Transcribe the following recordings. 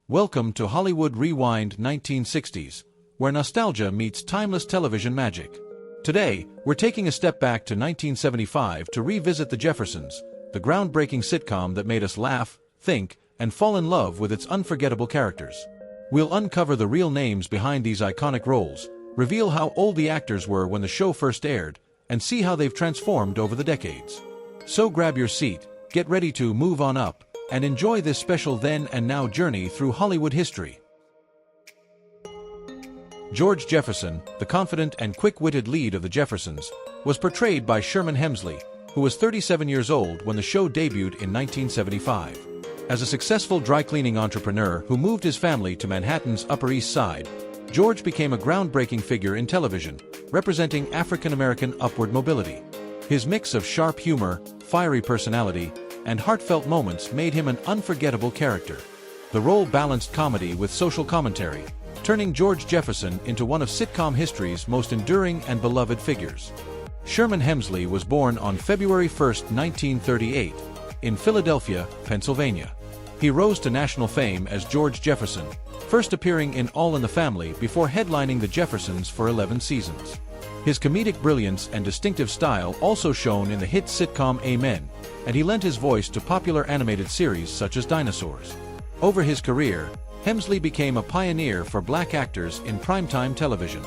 Welcome to Hollywood Rewind 1960s, where nostalgia meets timeless television magic. Today, we're taking a step back to 1975 to revisit The Jeffersons, the groundbreaking sitcom that made us laugh, think, and fall in love with its unforgettable characters. We'll uncover the real names behind these iconic roles, reveal how old the actors were when the show first aired, and see how they've transformed over the decades. So grab your seat, get ready to move on up, and enjoy this special then and now journey through Hollywood history. George Jefferson, the confident and quick-witted lead of the Jeffersons, was portrayed by Sherman Hemsley, who was 37 years old when the show debuted in 1975. As a successful dry-cleaning entrepreneur who moved his family to Manhattan's Upper East Side, George became a groundbreaking figure in television, representing African-American upward mobility. His mix of sharp humor, fiery personality, and heartfelt moments made him an unforgettable character. The role balanced comedy with social commentary, turning George Jefferson into one of sitcom history's most enduring and beloved figures. Sherman Hemsley was born on February 1, 1938, in Philadelphia, Pennsylvania. He rose to national fame as George Jefferson, first appearing in All in the Family before headlining The Jeffersons for 11 seasons. His comedic brilliance and distinctive style also shone in the hit sitcom Amen, and he lent his voice to popular animated series such as Dinosaurs. Over his career, Hemsley became a pioneer for black actors in primetime television.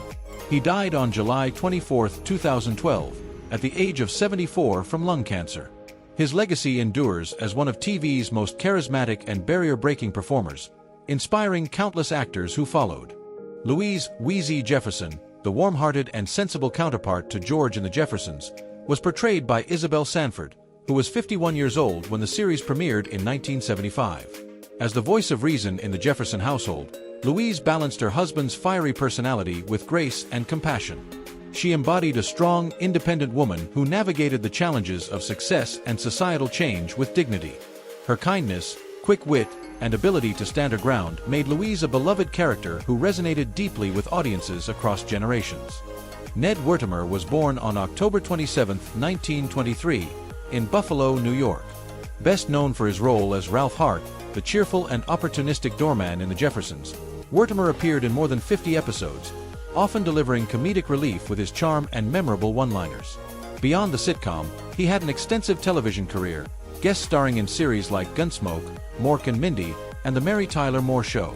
He died on July 24, 2012, at the age of 74 from lung cancer. His legacy endures as one of TV's most charismatic and barrier-breaking performers, inspiring countless actors who followed. Louise "Wheezy" Jefferson, the warm-hearted and sensible counterpart to George in The Jeffersons, was portrayed by Isabel Sanford, who was 51 years old when the series premiered in 1975. As the voice of reason in the Jefferson household, Louise balanced her husband's fiery personality with grace and compassion. She embodied a strong, independent woman who navigated the challenges of success and societal change with dignity. Her kindness, quick wit, and ability to stand her ground made Louise a beloved character who resonated deeply with audiences across generations. Ned Wertheimer was born on October 27, 1923, in Buffalo, New York. Best known for his role as Ralph Hart, the cheerful and opportunistic doorman in The Jeffersons, Wertheimer appeared in more than 50 episodes, often delivering comedic relief with his charm and memorable one-liners. Beyond the sitcom, he had an extensive television career, guest starring in series like Gunsmoke, Mork and Mindy, and The Mary Tyler Moore Show.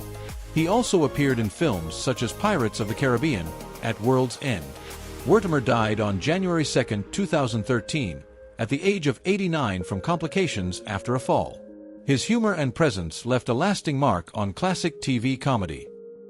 He also appeared in films such as Pirates of the Caribbean, At World's End. Wertheimer died on January 2, 2013, at the age of 89 from complications after a fall. His humor and presence left a lasting mark on classic TV comedy.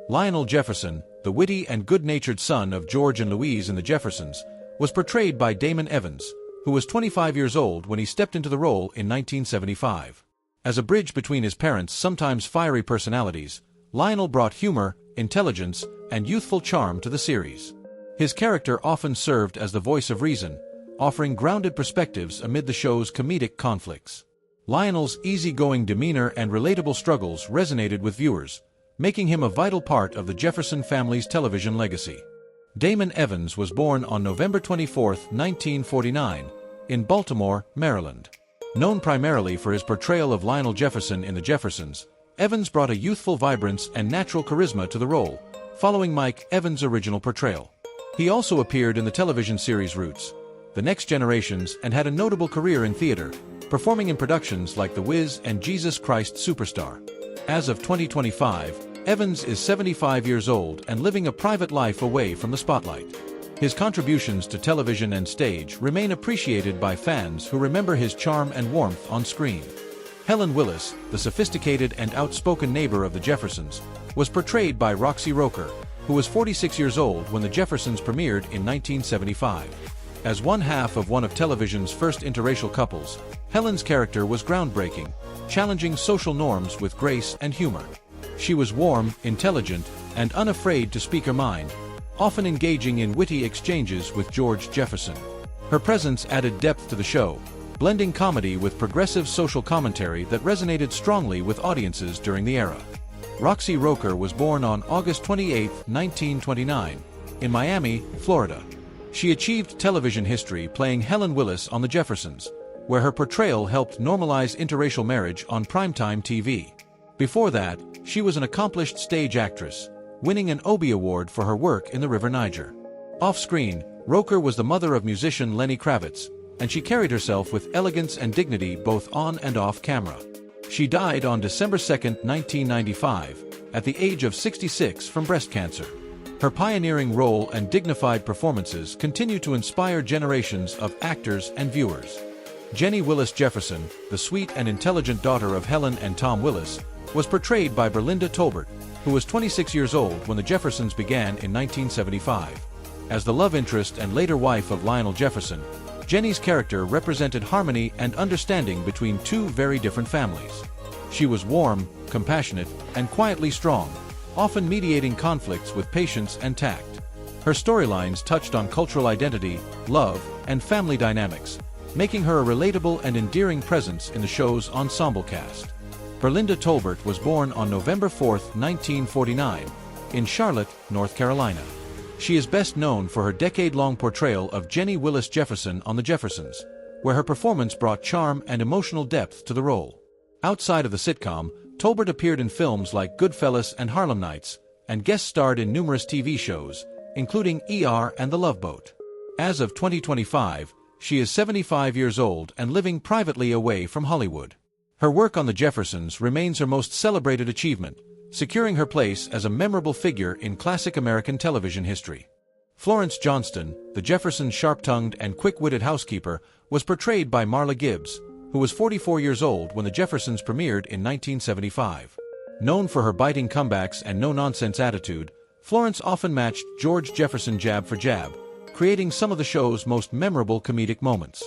Lionel Jefferson, the witty and good-natured son of George and Louise in The Jeffersons, was portrayed by Damon Evans, who was 25 years old when he stepped into the role in 1975. As a bridge between his parents' sometimes fiery personalities, Lionel brought humor, intelligence, and youthful charm to the series. His character often served as the voice of reason, offering grounded perspectives amid the show's comedic conflicts. Lionel's easygoing demeanor and relatable struggles resonated with viewers, making him a vital part of the Jefferson family's television legacy. Damon Evans was born on November 24, 1949, in Baltimore, Maryland. Known primarily for his portrayal of Lionel Jefferson in The Jeffersons, Evans brought a youthful vibrance and natural charisma to the role, following Mike Evans' original portrayal. He also appeared in the television series Roots, The Next Generations, and had a notable career in theater, performing in productions like The Wiz and Jesus Christ Superstar. As of 2025, Evans is 75 years old and living a private life away from the spotlight. His contributions to television and stage remain appreciated by fans who remember his charm and warmth on screen. Helen Willis, the sophisticated and outspoken neighbor of the Jeffersons, was portrayed by Roxy Roker, who was 46 years old when The Jeffersons premiered in 1975. As one half of one of television's first interracial couples, Helen's character was groundbreaking, challenging social norms with grace and humor. She was warm, intelligent, and unafraid to speak her mind, often engaging in witty exchanges with George Jefferson. Her presence added depth to the show, blending comedy with progressive social commentary that resonated strongly with audiences during the era. Roxy Roker was born on August 28, 1929, in Miami, Florida. She achieved television history playing Helen Willis on The Jeffersons, where her portrayal helped normalize interracial marriage on primetime TV. Before that, She was an accomplished stage actress, winning an Obie Award for her work in the River Niger. Off-screen, Roker was the mother of musician Lenny Kravitz, and she carried herself with elegance and dignity both on and off camera. She died on December 2, 1995, at the age of 66 from breast cancer. Her pioneering role and dignified performances continue to inspire generations of actors and viewers. Jenny Willis Jefferson, the sweet and intelligent daughter of Helen and Tom Willis, was portrayed by Berlinda Tolbert, who was 26 years old when the Jeffersons began in 1975. As the love interest and later wife of Lionel Jefferson, Jenny's character represented harmony and understanding between two very different families. She was warm, compassionate, and quietly strong, often mediating conflicts with patience and tact. Her storylines touched on cultural identity, love, and family dynamics, making her a relatable and endearing presence in the show's ensemble cast. Berlinda Tolbert was born on November 4, 1949, in Charlotte, North Carolina. She is best known for her decade-long portrayal of Jenny Willis Jefferson on The Jeffersons, where her performance brought charm and emotional depth to the role. Outside of the sitcom, Tolbert appeared in films like Goodfellas and Harlem Nights, and guest starred in numerous TV shows, including ER and The Love Boat. As of 2025, she is 75 years old and living privately away from Hollywood. Her work on The Jeffersons remains her most celebrated achievement, securing her place as a memorable figure in classic American television history. Florence Johnston, the Jeffersons' sharp-tongued and quick-witted housekeeper, was portrayed by Marla Gibbs, who was 44 years old when The Jeffersons premiered in 1975. Known for her biting comebacks and no-nonsense attitude, Florence often matched George Jefferson jab for jab, creating some of the show's most memorable comedic moments.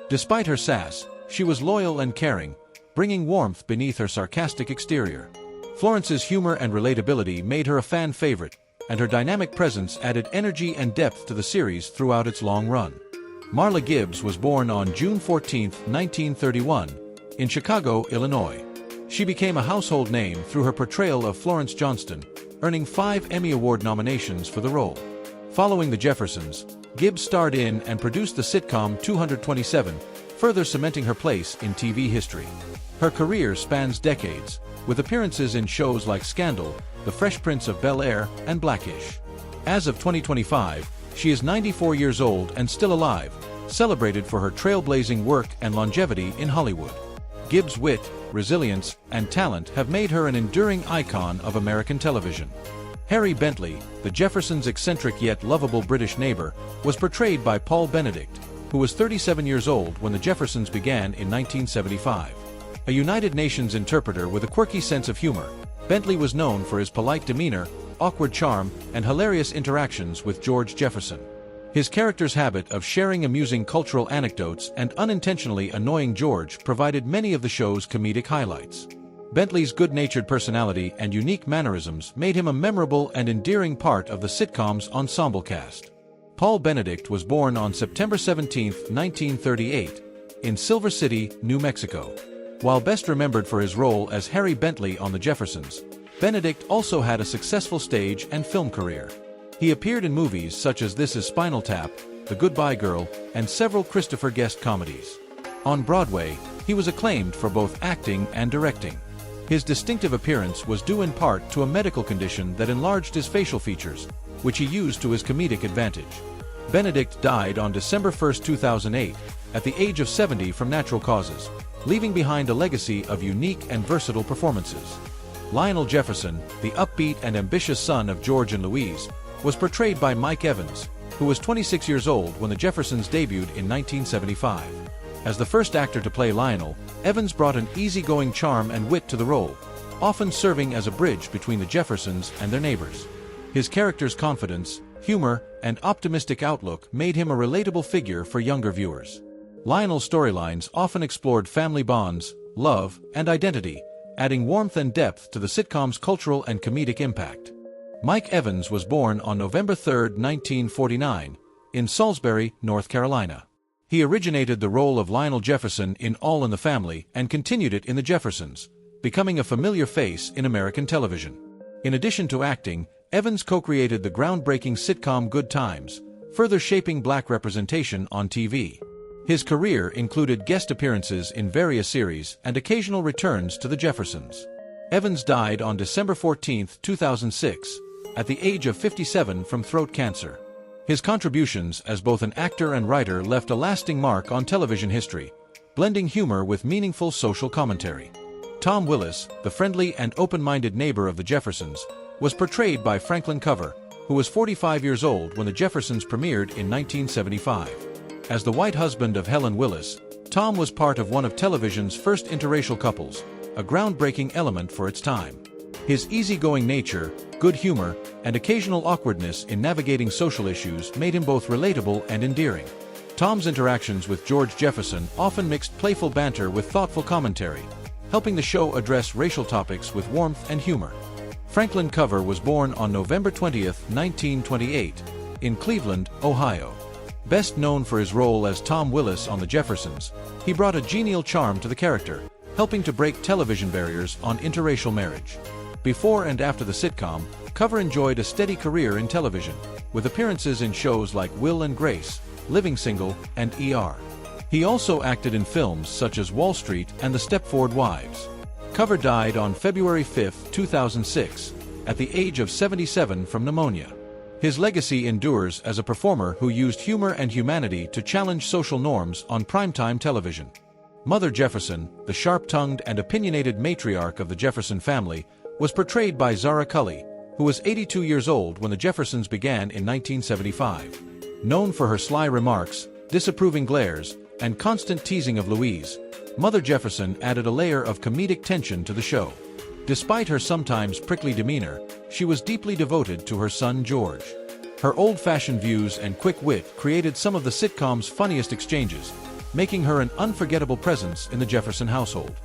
Despite her sass, she was loyal and caring, bringing warmth beneath her sarcastic exterior. Florence's humor and relatability made her a fan favorite, and her dynamic presence added energy and depth to the series throughout its long run. Marla Gibbs was born on June 14, 1931, in Chicago, Illinois. She became a household name through her portrayal of Florence Johnston, earning 5 Emmy Award nominations for the role. Following The Jeffersons, Gibbs starred in and produced the sitcom 227, further cementing her place in TV history. Her career spans decades, with appearances in shows like Scandal, The Fresh Prince of Bel-Air, and Blackish. As of 2025, she is 94 years old and still alive, celebrated for her trailblazing work and longevity in Hollywood. Gibbs' wit, resilience, and talent have made her an enduring icon of American television. Harry Bentley, the Jeffersons' eccentric yet lovable British neighbor, was portrayed by Paul Benedict, who was 37 years old when the Jeffersons began in 1975. A United Nations interpreter with a quirky sense of humor, Bentley was known for his polite demeanor, awkward charm, and hilarious interactions with George Jefferson. His character's habit of sharing amusing cultural anecdotes and unintentionally annoying George provided many of the show's comedic highlights. Bentley's good-natured personality and unique mannerisms made him a memorable and endearing part of the sitcom's ensemble cast. Paul Benedict was born on September 17, 1938, in Silver City, New Mexico. While best remembered for his role as Harry Bentley on The Jeffersons, Benedict also had a successful stage and film career. He appeared in movies such as This Is Spinal Tap, The Goodbye Girl, and several Christopher Guest comedies. On Broadway, he was acclaimed for both acting and directing. His distinctive appearance was due in part to a medical condition that enlarged his facial features, which he used to his comedic advantage. Benedict died on December 1, 2008, at the age of 70 from natural causes, leaving behind a legacy of unique and versatile performances. Lionel Jefferson, the upbeat and ambitious son of George and Louise, was portrayed by Mike Evans, who was 26 years old when the Jeffersons debuted in 1975. As the first actor to play Lionel, Evans brought an easygoing charm and wit to the role, often serving as a bridge between the Jeffersons and their neighbors. His character's confidence, humor, and optimistic outlook made him a relatable figure for younger viewers. Lionel's storylines often explored family bonds, love, and identity, adding warmth and depth to the sitcom's cultural and comedic impact. Mike Evans was born on November 3, 1949, in Salisbury, North Carolina. He originated the role of Lionel Jefferson in All in the Family and continued it in The Jeffersons, becoming a familiar face in American television. In addition to acting, Evans co-created the groundbreaking sitcom Good Times, further shaping black representation on TV. His career included guest appearances in various series and occasional returns to The Jeffersons. Evans died on December 14, 2006, at the age of 57 from throat cancer. His contributions as both an actor and writer left a lasting mark on television history, blending humor with meaningful social commentary. Tom Willis, the friendly and open-minded neighbor of the Jeffersons, was portrayed by Franklin Cover, who was 45 years old when the Jeffersons premiered in 1975. As the white husband of Helen Willis, Tom was part of one of television's first interracial couples, a groundbreaking element for its time. His easygoing nature, good humor, and occasional awkwardness in navigating social issues made him both relatable and endearing. Tom's interactions with George Jefferson often mixed playful banter with thoughtful commentary, helping the show address racial topics with warmth and humor. Franklin Cover was born on November 20, 1928, in Cleveland, Ohio. Best known for his role as Tom Willis on The Jeffersons, he brought a genial charm to the character, helping to break television barriers on interracial marriage. Before and after the sitcom, Cover enjoyed a steady career in television, with appearances in shows like Will and Grace, Living Single, and ER. He also acted in films such as Wall Street and The Stepford Wives. Cover died on February 5, 2006, at the age of 77 from pneumonia. His legacy endures as a performer who used humor and humanity to challenge social norms on primetime television. Mother Jefferson, the sharp-tongued and opinionated matriarch of the Jefferson family, was portrayed by Zara Cully, who was 82 years old when the Jeffersons began in 1975. Known for her sly remarks, disapproving glares, and constant teasing of Louise, Mother Jefferson added a layer of comedic tension to the show. Despite her sometimes prickly demeanor, she was deeply devoted to her son George. Her old-fashioned views and quick wit created some of the sitcom's funniest exchanges, making her an unforgettable presence in the Jefferson household.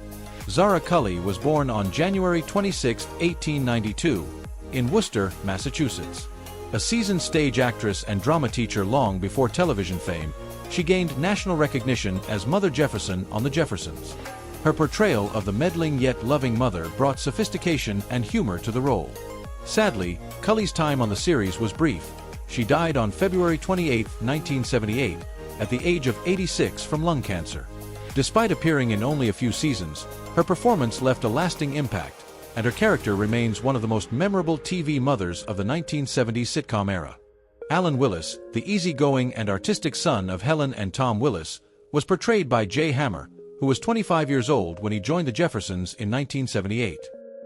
Zara Cully was born on January 26, 1892, in Worcester, Massachusetts. A seasoned stage actress and drama teacher long before television fame, she gained national recognition as Mother Jefferson on The Jeffersons. Her portrayal of the meddling yet loving mother brought sophistication and humor to the role. Sadly, Cully's time on the series was brief. She died on February 28, 1978, at the age of 86 from lung cancer. Despite appearing in only a few seasons, her performance left a lasting impact, and her character remains one of the most memorable TV mothers of the 1970s sitcom era. Alan Willis, the easygoing and artistic son of Helen and Tom Willis, was portrayed by Jay Hammer, who was 25 years old when he joined the Jeffersons in 1978.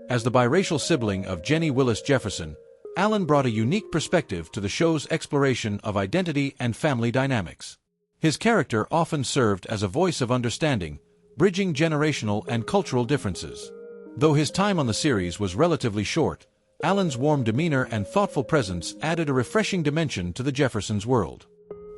As the biracial sibling of Jenny Willis Jefferson, Alan brought a unique perspective to the show's exploration of identity and family dynamics. His character often served as a voice of understanding, bridging generational and cultural differences. Though his time on the series was relatively short, Alan's warm demeanor and thoughtful presence added a refreshing dimension to the Jeffersons' world.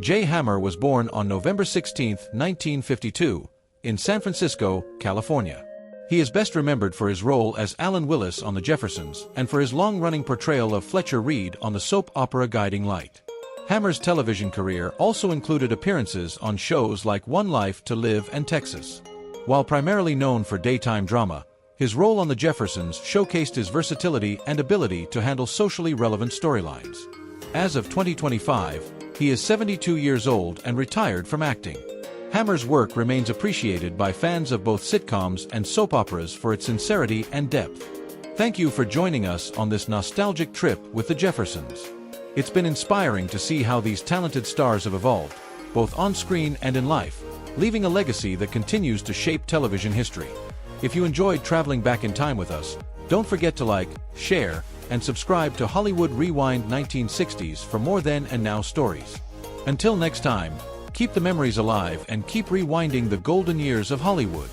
Jay Hammer was born on November 16, 1952, in San Francisco, California. He is best remembered for his role as Alan Willis on The Jeffersons and for his long-running portrayal of Fletcher Reed on the soap opera Guiding Light. Hammer's television career also included appearances on shows like One Life to Live and Texas. While primarily known for daytime drama, his role on The Jeffersons showcased his versatility and ability to handle socially relevant storylines. As of 2025, he is 72 years old and retired from acting. Hammer's work remains appreciated by fans of both sitcoms and soap operas for its sincerity and depth. Thank you for joining us on this nostalgic trip with the Jeffersons. It's been inspiring to see how these talented stars have evolved, both on screen and in life, leaving a legacy that continues to shape television history. If you enjoyed traveling back in time with us, don't forget to like, share, and subscribe to Hollywood Rewind 1960s for more then and now stories. Until next time, keep the memories alive and keep rewinding the golden years of Hollywood.